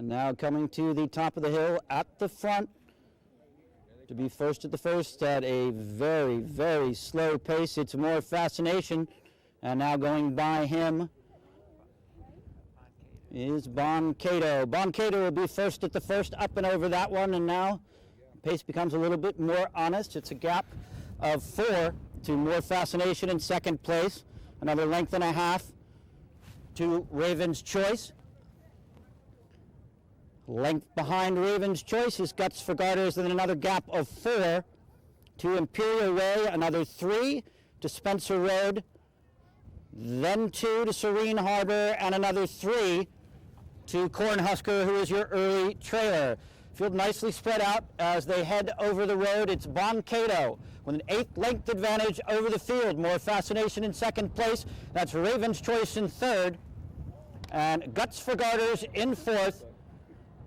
And now coming to the top of the hill at the front to be first at the first at a very, very slow pace. It's More Fascination. And now going by him is Boncato. Boncato will be first at the first, up and over that one, and now the pace becomes a little bit more honest. It's a gap of 4 to More Fascination in second place, another length and a half to Raven's Choice. Length behind Raven's Choice is Guts for Garters, and then another gap of 4 to Imperial Way, another 3 to Spencer Road, then 2 to Serene Harbor, and another 3 to Cornhusker, who is your early trailer. Field nicely spread out as they head over the road. It's Boncato with an 8th length advantage over the field. More Fascination in second place. That's Raven's Choice in third. And Guts for Garters in fourth.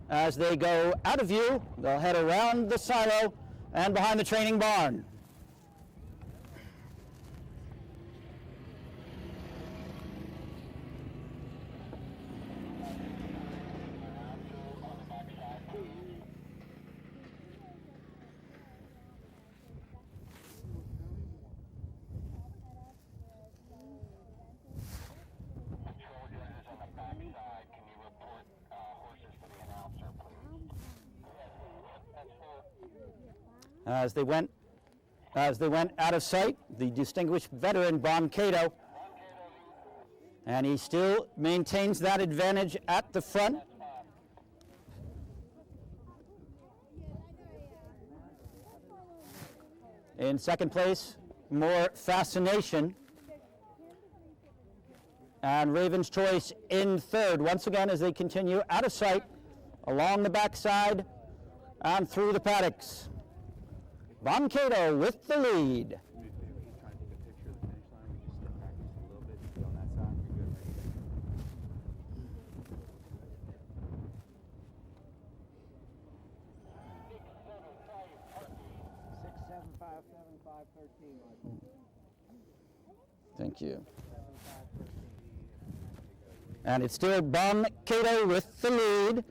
As they go out of view, they'll head around the silo and behind the training barn. As they went out of sight, the distinguished veteran Boncato, and he still maintains that advantage at the front. In second place, More Fascination, and Raven's Choice in third. Once again, as they continue out of sight along the backside and through the paddocks. Boncato with the lead. Thank you. And it's still Boncato with the lead.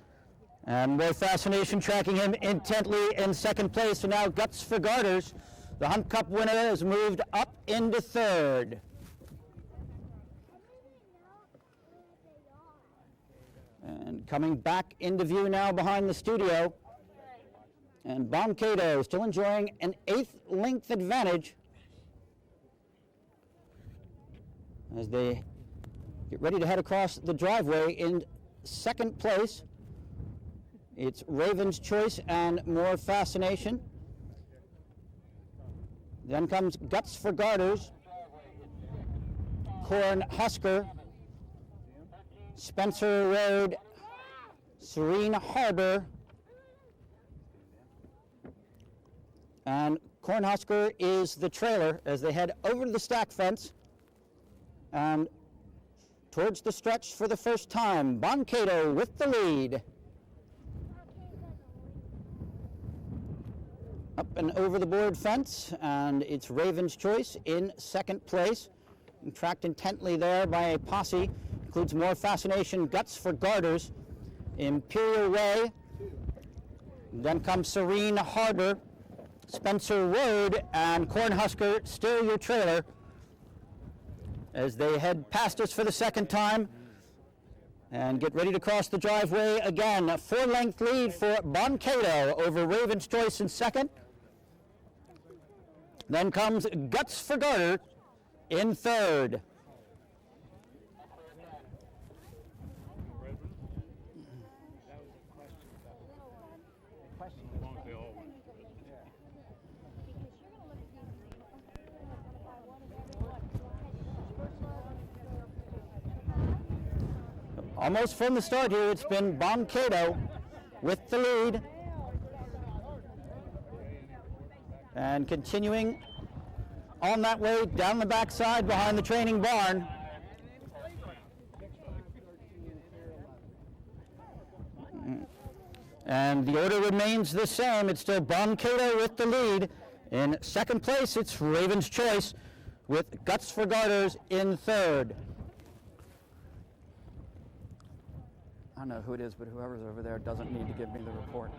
And More Fascination tracking him intently in second place. And now Guts for Garters, the Hunt Cup winner, has moved up into third. And coming back into view now behind the studio. And Boncato still enjoying an 8th length advantage as they get ready to head across the driveway. In second place, it's Raven's Choice and More Fascination. Then comes Guts for Garters, Cornhusker, Spencer Road, Serene Harbor, and Cornhusker is the trailer as they head over to the stack fence and towards the stretch for the first time. Boncato with the lead. Up and over the board fence, and it's Raven's Choice in second place. And tracked intently there by a posse. Includes More Fascination, Guts for Garters, Imperial Way. Then comes Serene Harbor, Spencer Road, and Cornhusker, still your trailer, as they head past us for the second time and get ready to cross the driveway again. A 4-length lead for Boncato over Raven's Choice in second. Then comes Guts for Garter in third. Almost from the start here, it's been Boncato with the lead. And continuing on that way down the backside behind the training barn. And the order remains the same. It's still Boncato with the lead. In second place, it's Raven's Choice with Guts for Garters in third. I don't know who it is, but whoever's over there doesn't need to give me the report.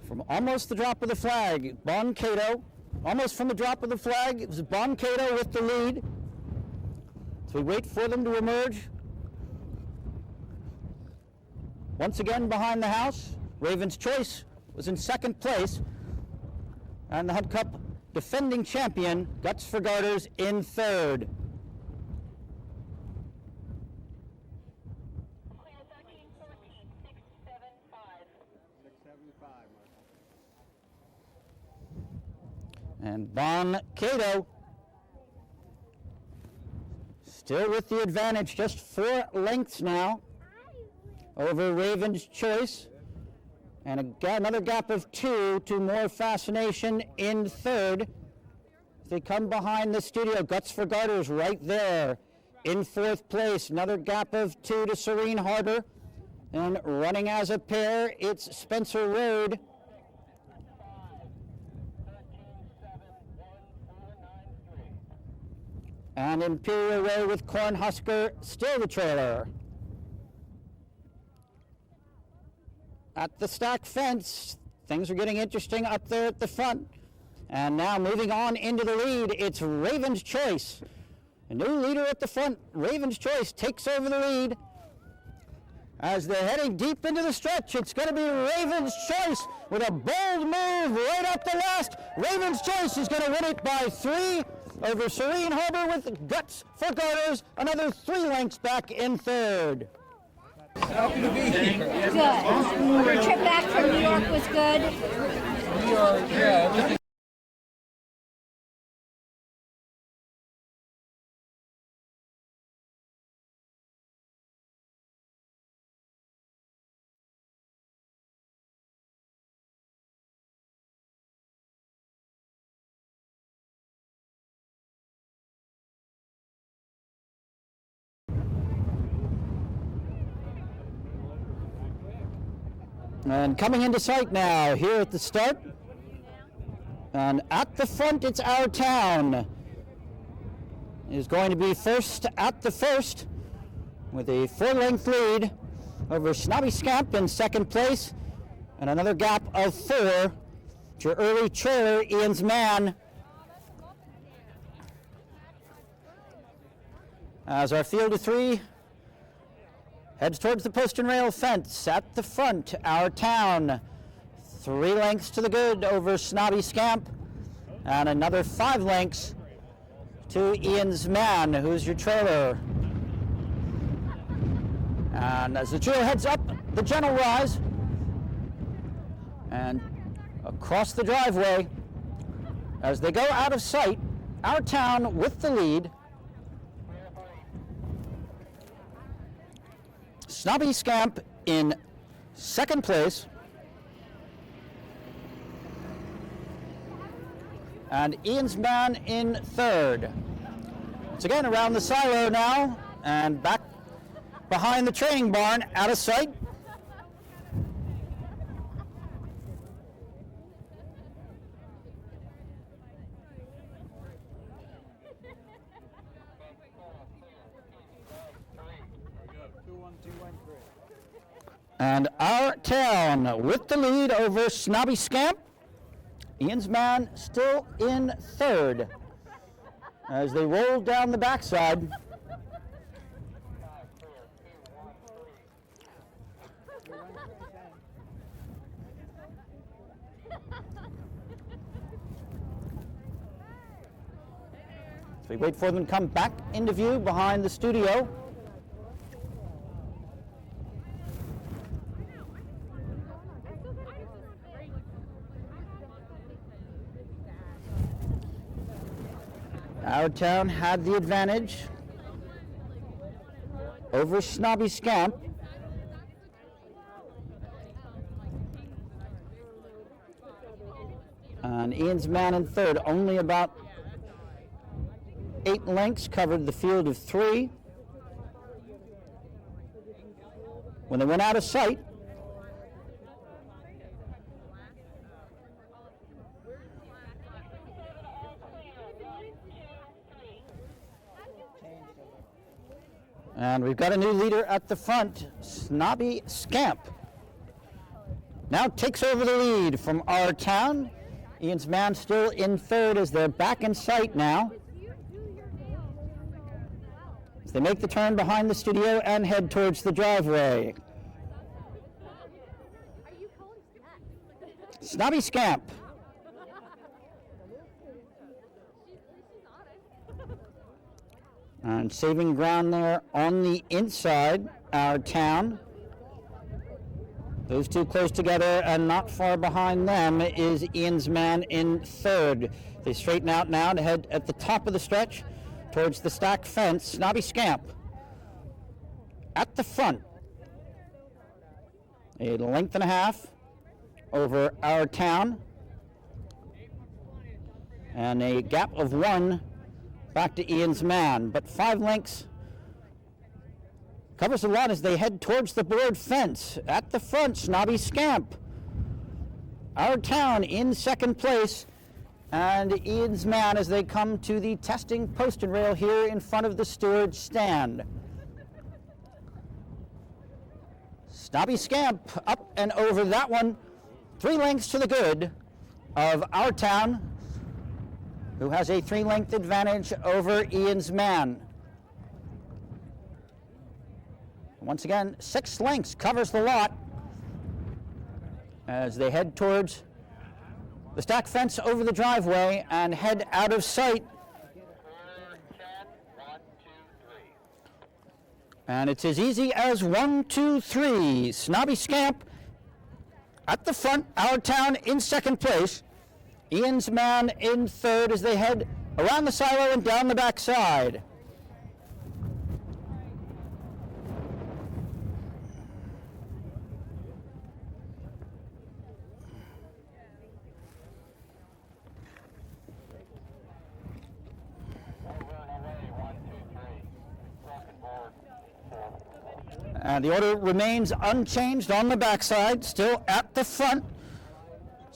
From almost the drop of the flag, Bon Cato, almost from the drop of the flag, it was Bon Cato with the lead. So we wait for them to emerge. Once again behind the house, Raven's Choice was in second place, and the Hunt Cup defending champion, Guts for Garters, in third. And Bon Cato still with the advantage, just 4 lengths now over Raven's Choice. And another gap of 2 to More Fascination in third. As they come behind the studio, Guts for Garters right there in 4th place. Another gap of 2 to Serene Harbor. And running as a pair, it's Spencer Road. And Imperial Way with Cornhusker still the trailer. At the stack fence, things are getting interesting up there at the front. And now moving on into the lead, it's Raven's Choice. A new leader at the front, Raven's Choice takes over the lead. As they're heading deep into the stretch, it's going to be Raven's Choice with a bold move right up the last. Raven's Choice is going to win it by 3 over Serene Harbor with Guts for Garters, another 3 lengths back in third. Happy to be here. Good. Your trip back from New York was good? New York, yeah, everything. And coming into sight now, here at the start. And at the front, it's Our Town. Is going to be first at the first with a 4-length lead over Snobby Scamp in second place. And another gap of 4 to your early trailer, Ian's Man. As our field of 3 heads towards the post and rail fence. At the front, Our Town. 3 lengths to the good over Snobby Scamp. And another 5 lengths to Ian's Man, who's your trailer. And as the trio heads up the gentle rise and across the driveway, as they go out of sight, Our Town with the lead. Snobby Scamp in second place. And Ian's Man in third. Once again around the silo now and back behind the training barn, out of sight. And Our Town with the lead over Snobby Scamp. Ian's Man still in third as they roll down the backside. So we wait for them to come back into view behind the studio. Our Town had the advantage over Snobby Scamp. And Ian's Man in third, only about 8 lengths, covered the field of 3. When they went out of sight, And we've got a new leader at the front, Snobby Scamp. Now takes over the lead from our town. Ian's man still in third as they're back in sight now. As they make the turn behind the studio and head towards the driveway. Snobby Scamp. And saving ground there on the inside, our town. Those two close together, and not far behind them is Ian's man in third. They straighten out now to head at the top of the stretch towards the stack fence. Snobby Scamp at the front. A length and a half over our town. And a gap of 1 back to Ian's man, but 5 lengths covers a lot as they head towards the board fence. At the front, Snobby Scamp. Our town in second place, and Ian's man as they come to the testing post and rail here in front of the steward's stand. Snobby Scamp up and over that one, 3 lengths to the good of our town, who has a 3-length advantage over Ian's man. Once again, 6 lengths covers the lot as they head towards the stack fence over the driveway and head out of sight. And it's as easy as 1, 2, 3. Snobby Scamp at the front, our town in second place. Ian's man in third as they head around the silo and down the backside. And the order remains unchanged on the backside, still at the front.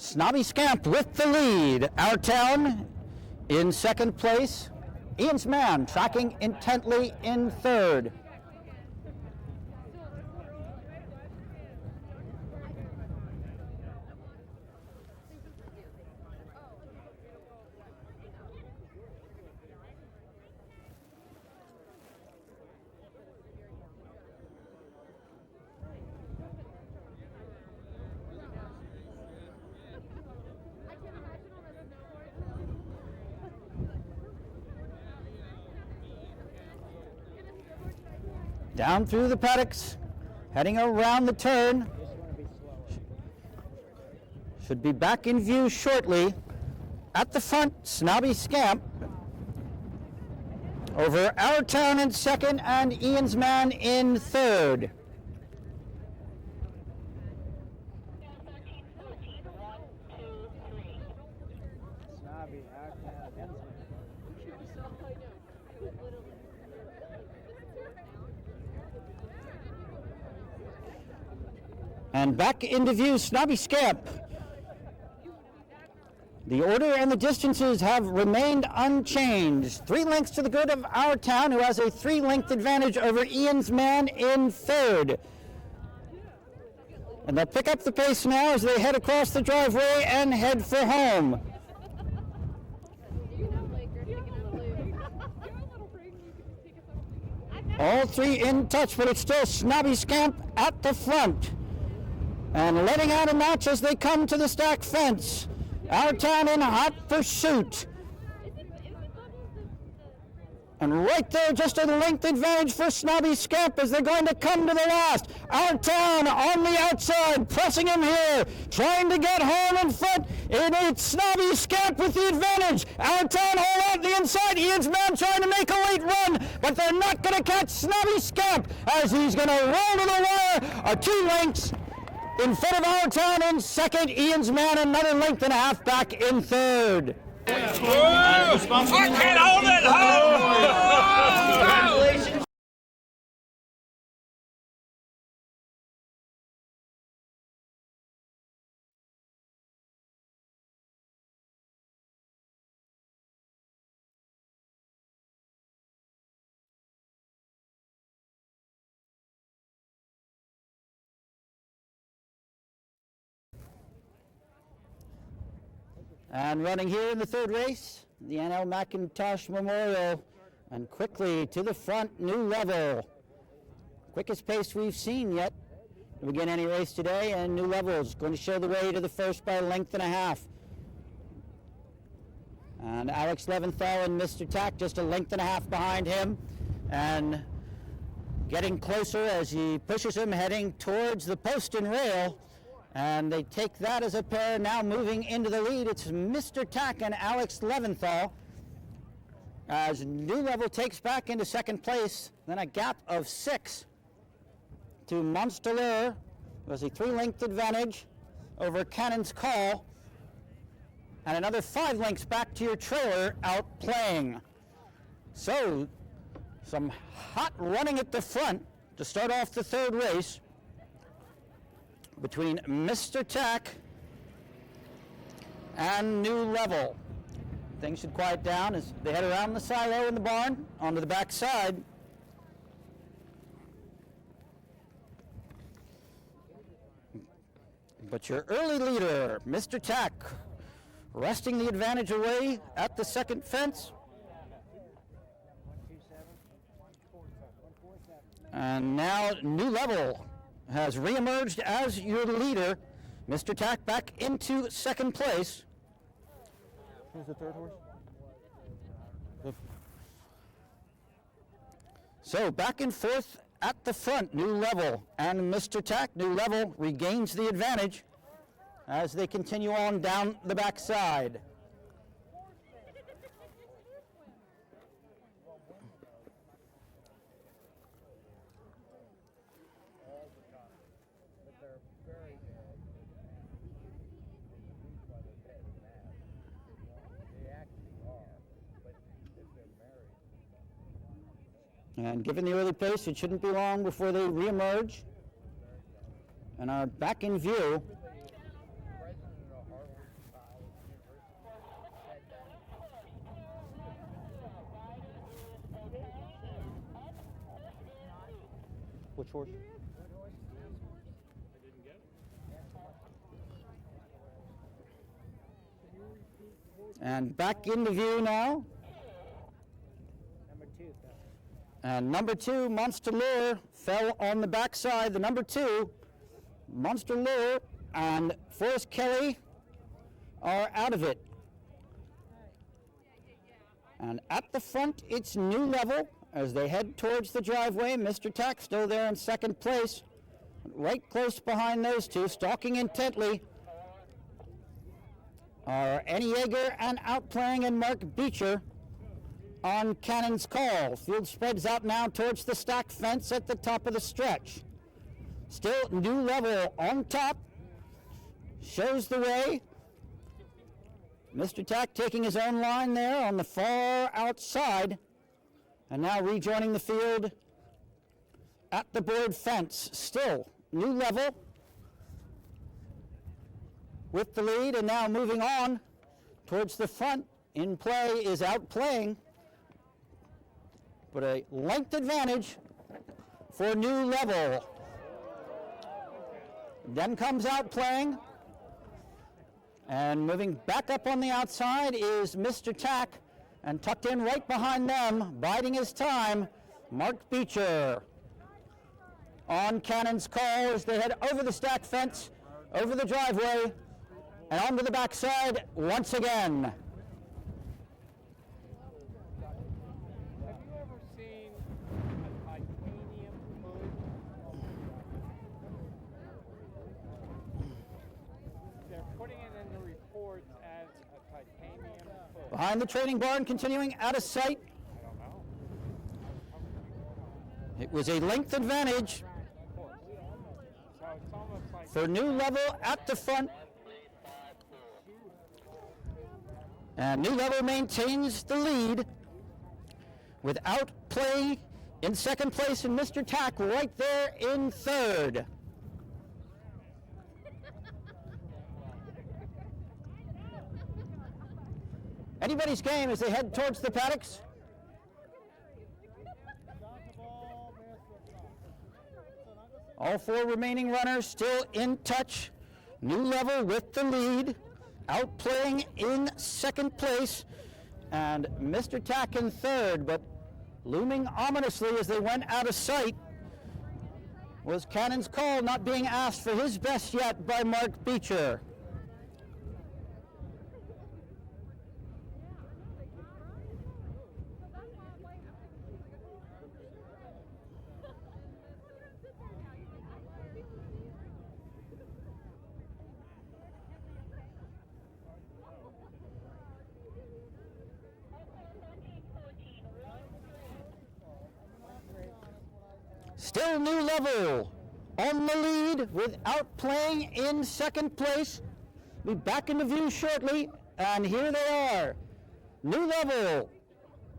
Snobby Scamp with the lead. Our town in second place. Ian's man tracking intently in third. Down through the paddocks, heading around the turn. Should be back in view shortly. At the front, Snobby Scamp. Over our town in second and Ian's man in third. And back into view, Snobby Scamp. The order and the distances have remained unchanged. 3 lengths to the good of our town, who has a 3-length advantage over Ian's man in third. And they'll pick up the pace now as they head across the driveway and head for home. All 3 in touch, but it's still Snobby Scamp at the front. And letting out a notch as they come to the stack fence. Our town in hot pursuit. And right there, just a length advantage for Snobby Scamp as they're going to come to the last. Our town on the outside, pressing him here, trying to get home in front. It's Snobby Scamp with the advantage. Our town hold out the inside. Ian's man trying to make a late run, but they're not going to catch Snobby Scamp as he's going to roll to the wire. 2 lengths in front of our town in second. Ian's man another length and a half back in third. I can't hold it! Congratulations! And running here in the third race, the NL McIntosh Memorial, and quickly to the front, New Level. Quickest pace we've seen yet to begin any race today, and New Level is going to show the way to the first by a length and a half. And Alex Leventhal and Mr. Tack just a length and a half behind him, and getting closer as he pushes him, heading towards the post and rail. And they take that as a pair. Now moving into the lead, it's Mr. Tack and Alex Leventhal, as New Level takes back into second place. Then a gap of 6 to Monsteler. It was a 3-length advantage over Cannon's Call. And another 5 lengths back to your trailer, outplaying. So, some hot running at the front to start off the third race between Mr. Tack and New Level. Things should quiet down as they head around the silo in the barn onto the back side. But your early leader, Mr. Tack, wresting the advantage away at the second fence. And now New Level has reemerged as your leader. Mr. Tack back into second place. Who's the third horse? So back and forth at the front, New Level and Mr. Tack. New Level regains the advantage as they continue on down the back side. And given the early pace, it shouldn't be long before they reemerge and are back in view. Which horse? And back into view now. And number 2, Monster Lure, fell on the backside. The number 2, Monster Lure, and Forrest Kelly are out of it. And at the front, it's New Level as they head towards the driveway. Mr. Tack still there in second place, right close behind those two, stalking intently are Annie Yeager and outplaying and Mark Beecher on Cannon's Call. Field spreads out now towards the stacked fence at the top of the stretch. Still New Level on top, shows the way. Mr. Tack taking his own line there on the far outside, and now rejoining the field at the board fence. Still New Level with the lead, and now moving on towards the front. In play is outplaying, but a length advantage for New Level. Then comes outplaying, and moving back up on the outside is Mr. Tack, and tucked in right behind them, biding his time, Mark Beecher on Cannon's Call as they head over the stacked fence, over the driveway, and onto the backside once again. Have you ever seen a titanium hood? They're putting it in the reports as a titanium hood. Behind the training barn, continuing out of sight. I don't know. It was a length advantage So it's almost like for New Level at the front. And New Level maintains the lead without play in second place, and Mr. Tack right there in third. Anybody's game as they head towards the paddocks. All 4 remaining runners still in touch. New Level with the lead outplaying in second place, and Mr. Tack in third, but looming ominously as they went out of sight was Cannon's Call, not being asked for his best yet by Mark Beecher. Still New Level on the lead without playing in second place. Be back into view shortly, and here they are. New Level,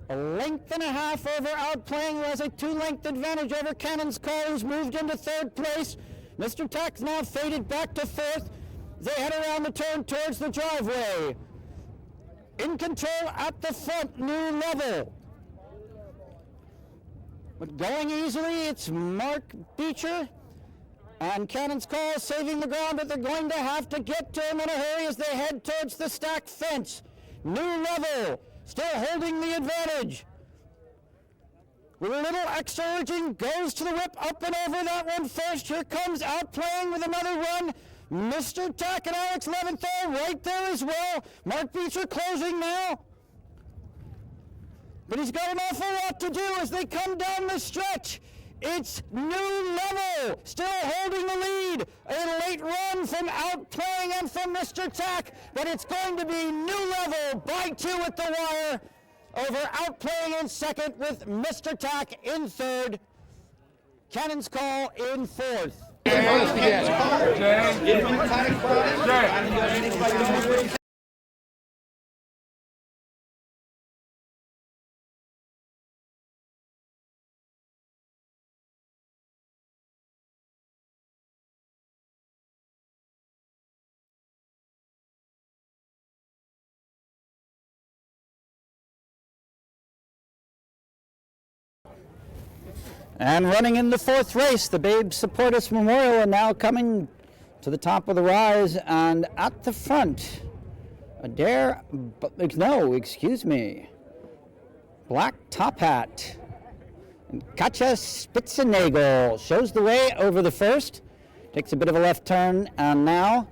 a length and a half over outplaying, who has a 2-length advantage over Cannon's Call, who's moved into third place. Mr. Tack's now faded back to fourth. They head around the turn towards the driveway. In control at the front, New Level. But going easily, it's Mark Beecher, and Cannon's Call saving the ground, but they're going to have to get to him in a hurry as they head towards the stacked fence. New Level still holding the advantage. With a little extra urging, goes to the whip, up and over that one first. Here comes outplaying with another run. Mr. Tack and Alex Leventhal right there as well. Mark Beecher closing now. But he's got an awful lot to do as they come down the stretch. It's New Level still holding the lead. A late run from outplaying and from Mr. Tack, but it's going to be New Level by 2 at the wire over outplaying in second with Mr. Tack in third. Cannon's Call in fourth. And running in the fourth race, the Babe Saportas Memorial, are now coming to the top of the rise, and at the front, Black Top Hat. And Katja Spitzenagel shows the way over the first, takes a bit of a left turn, and now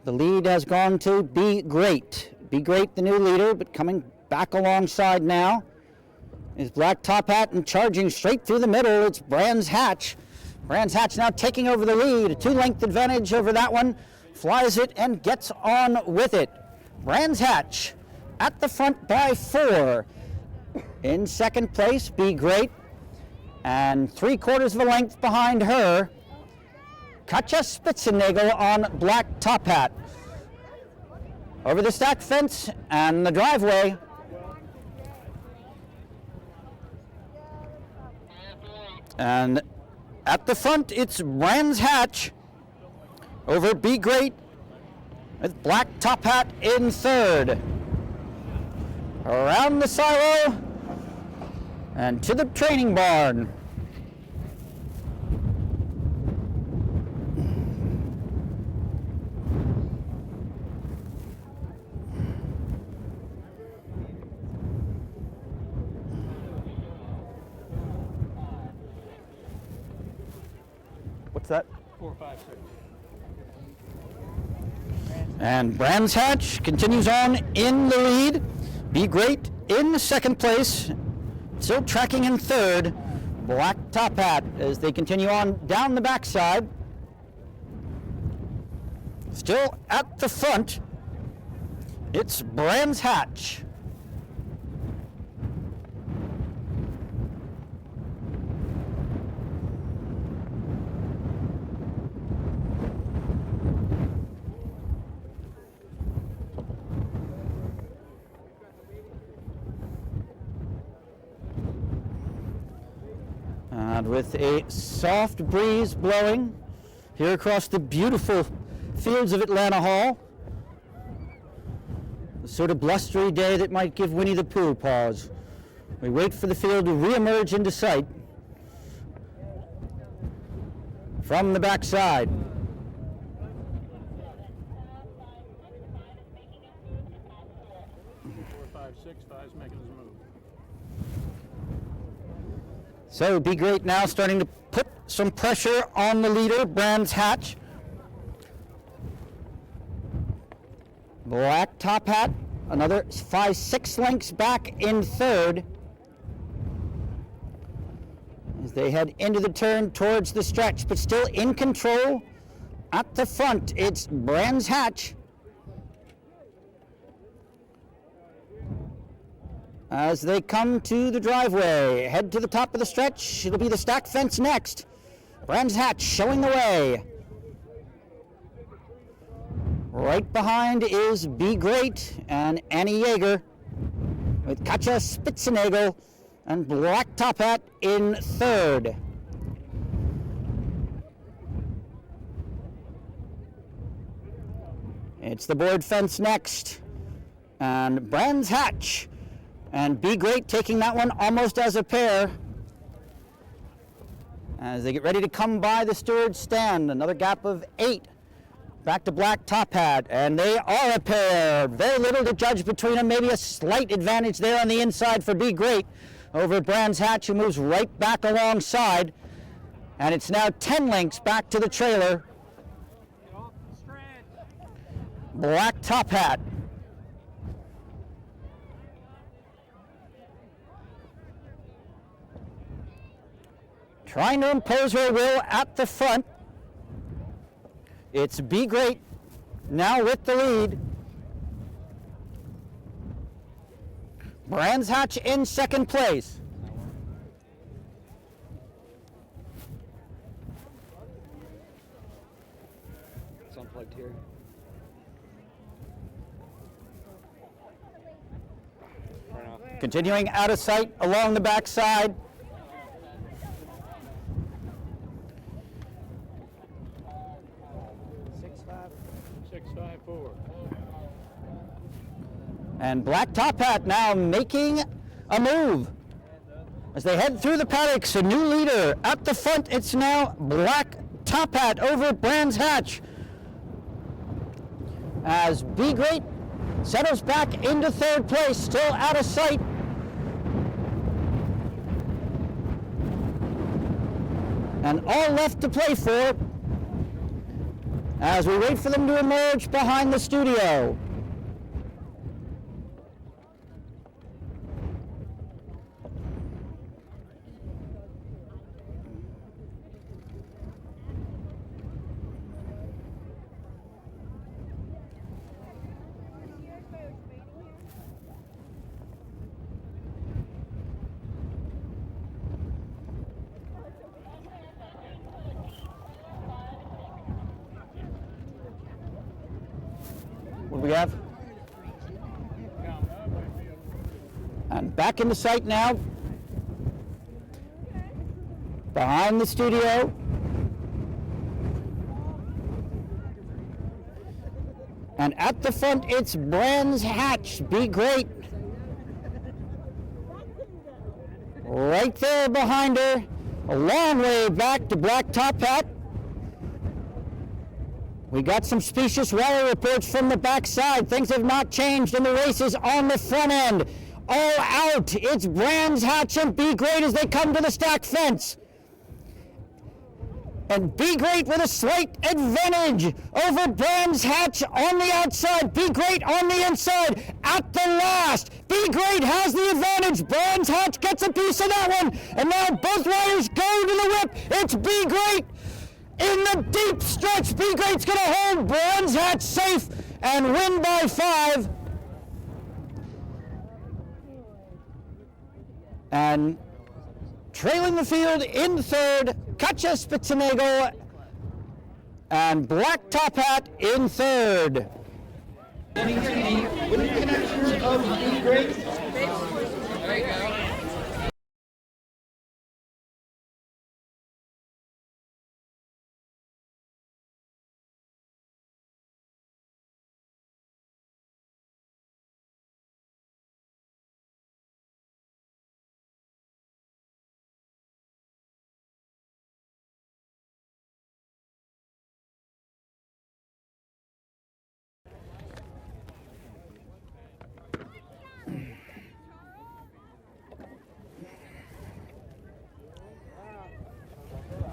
the lead has gone to Be Great. Be Great, the new leader, but coming back alongside now is Black Top Hat, and charging straight through the middle, it's Brands Hatch. Brands Hatch now taking over the lead, a 2-length advantage over that one, flies it and gets on with it. Brands Hatch at the front by 4. In second place, Be Great, and 3/4 of a length behind her, Katja Spitzenagel on Black Top Hat. Over the stacked fence and the driveway, and at the front, it's Brands Hatch over Be Great with Black Top Hat in third. Around the silo and to the training barn. What's that? 4, 5, 6. And Brands Hatch continues on in the lead. Be Great in second place. Still tracking in third. Black Top Hat as they continue on down the backside. Still at the front, it's Brands Hatch. And with a soft breeze blowing here across the beautiful fields of Atlanta Hall, the sort of blustery day that might give Winnie the Pooh pause. We wait for the field to reemerge into sight from the backside. So Be Great now starting to put some pressure on the leader, Brands Hatch. Black Top Hat, another 5-6 lengths back in third. As they head into the turn towards the stretch, but still in control. At the front, it's Brands Hatch. As they come to the driveway, head to the top of the stretch, it'll be the stack fence next. Brands Hatch showing the way. Right behind is Be Great and Annie Yeager, with Katja Spitzenagel and Black Top Hat in third. It's the board fence next, and Brands Hatch and Be Great taking that one almost as a pair as they get ready to come by the steward's stand. Another gap of 8 back to Black Top Hat, and they are a pair. Very little to judge between them, maybe a slight advantage there on the inside for Be Great over Brands Hatch, who moves right back alongside, and it's now 10 lengths back to the trailer. Black Top Hat. Trying to impose her will at the front. It's Be Great now with the lead. Brands Hatch in second place. It's unplugged here. Continuing out of sight along the backside. And Black Top Hat now making a move. As they head through the paddocks, a new leader. At the front, it's now Black Top Hat over Brands Hatch. As Be Great settles back into third place, still out of sight. And all left to play for as we wait for them to emerge behind the studio. What do we have? And back into sight now. Behind the studio. And at the front, it's Brands Hatch. Be Great. Right there behind her. A long way back to Black Top Hat. We got some specious weather reports from the backside. Things have not changed in the races on the front end. All out. It's Brands Hatch and Be Great as they come to the stack fence. And Be Great with a slight advantage over Brands Hatch on the outside. Be Great on the inside at the last. Be Great has the advantage. Brands Hatch gets a piece of that one. And now both riders go to the whip. It's Be Great. In the deep stretch, Be Great's going to hold Brands Hatch safe and win by 5. And trailing the field in third, Katja Spitzenagel and Black Top Hat in third. Winning connection of Be Great. There you go.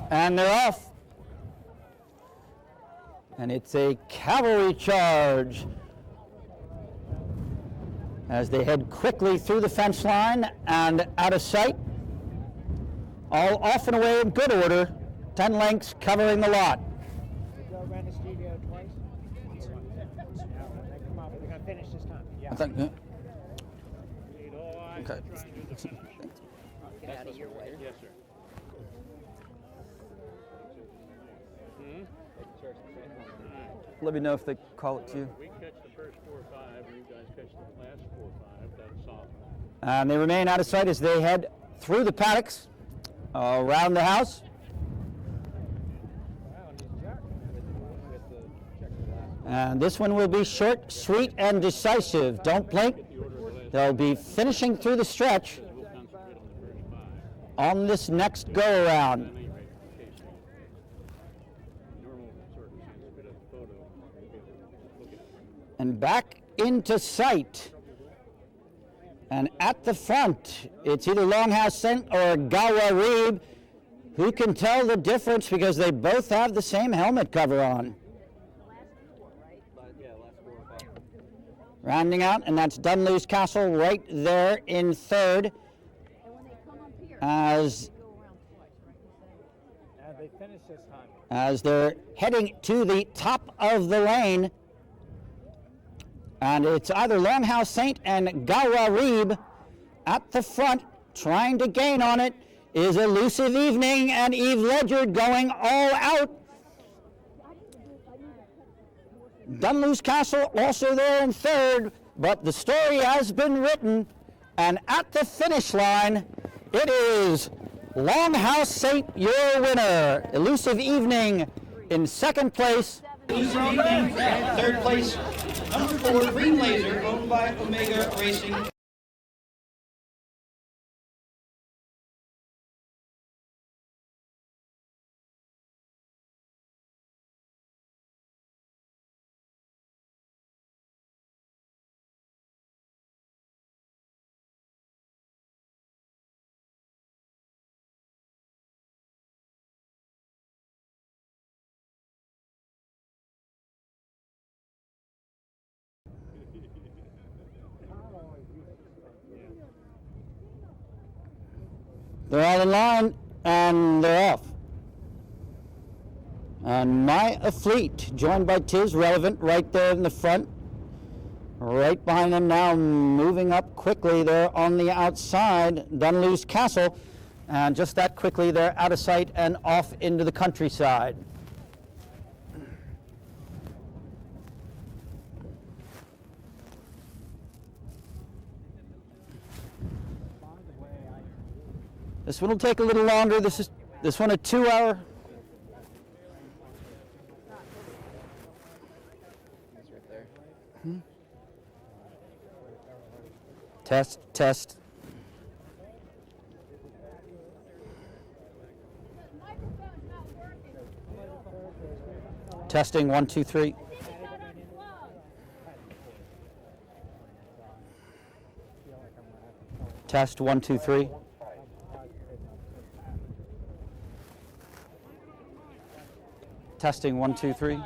And they're off. And it's a cavalry charge as they head quickly through the fence line and out of sight. All off and away in good order, 10 lengths covering the lot. Go around the studio twice. Once. They come up. They're going to finish this time. Yeah. I think, yeah. Need all eyes Okay. to try and do the finish. Get out of your way. Yes, sir. Let me know if they call it to you. We catch the first 4 or 5, and you guys catch the last 4 or 5. That's solid. And they remain out of sight as they head through the paddocks, around the house. And this one will be short, sweet, and decisive. Don't blink. They'll be finishing through the stretch on this next go-around. And back into sight. And at the front, it's either Longhouse Saint or Gawa Reeb. Who can tell the difference because they both have the same helmet cover on. Rounding out, and that's Dunluce Castle right there in third. As They finish this time. as they're heading to the top of the lane. And it's either Longhouse Saint and Gawa Reeb at the front, trying to gain on it, is Elusive Evening and Eve Ledyard going all out. Dunluce Castle also there in third, but the story has been written, and at the finish line, it is Longhouse Saint, your winner. Elusive Evening in second place. Elusive Evening, third place. Number 4, Green Laser, owned by Omega Racing. They're all in line, and they're off. And My Fleet, joined by Tiz Relevant right there in the front. Right behind them now, moving up quickly. They're on the outside, Dunluce Castle. And just that quickly, they're out of sight and off into the countryside. This one will take a little longer. This one a 2-hour. That's right there. Test, test. Testing, 1, 2, 3. Test, 1, 2, 3. Testing, 1, 2, 3. Well,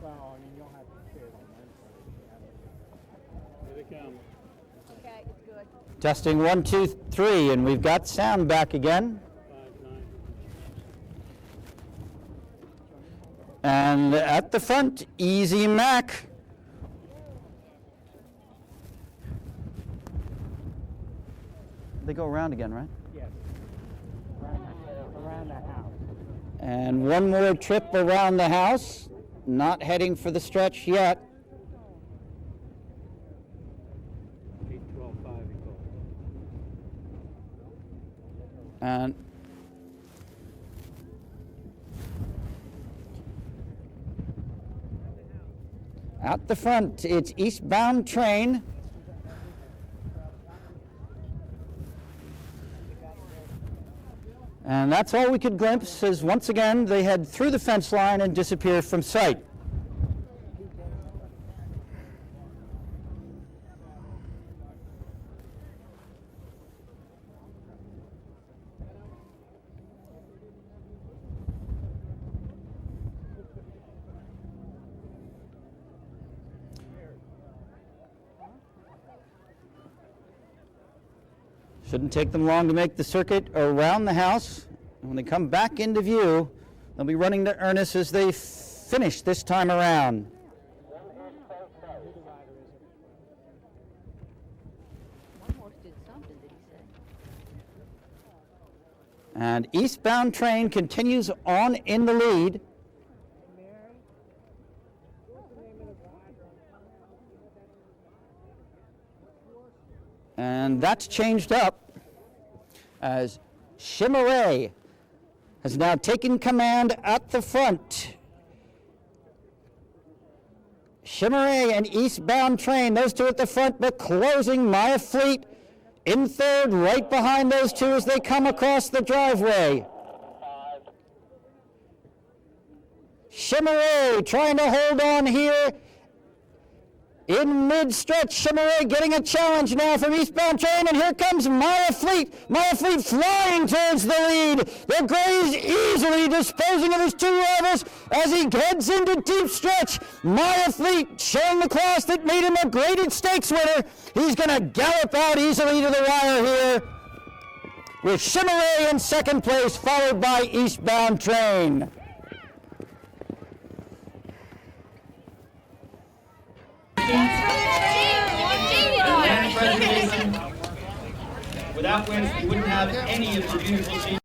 I mean, you'll have to see it on Wednesday. Here they come. Okay, it's good. Testing, 1, 2, 3, and we've got sound back again. 5, 9. And at the front, Easy Mac. They go around again, right? Yes. Around the house. And one more trip around the house. Not heading for the stretch yet. 8, 12, 5, he called. And at the front, it's Eastbound Train. And that's all we could glimpse, as once again they head through the fence line and disappear from sight. Shouldn't take them long to make the circuit around the house. When they come back into view, they'll be running to earnest as they finish this time around. One horse did something, did he say? And Eastbound Train continues on in the lead. And that's changed up as Chimere has now taken command at the front. Chimere and Eastbound Train, those two at the front, but closing. Maya Fleet in third, right behind those two as they come across the driveway. Chimere trying to hold on here. In mid-stretch, Chimere getting a challenge now from Eastbound Train, and here comes Maya Fleet. Maya Fleet flying towards the lead. The Grays easily disposing of his two rivals as he heads into deep stretch. Maya Fleet showing the class that made him a graded stakes winner. He's going to gallop out easily to the wire here, with Chimere in second place, followed by Eastbound Train. Without which we wouldn't have any of the beautiful scenes.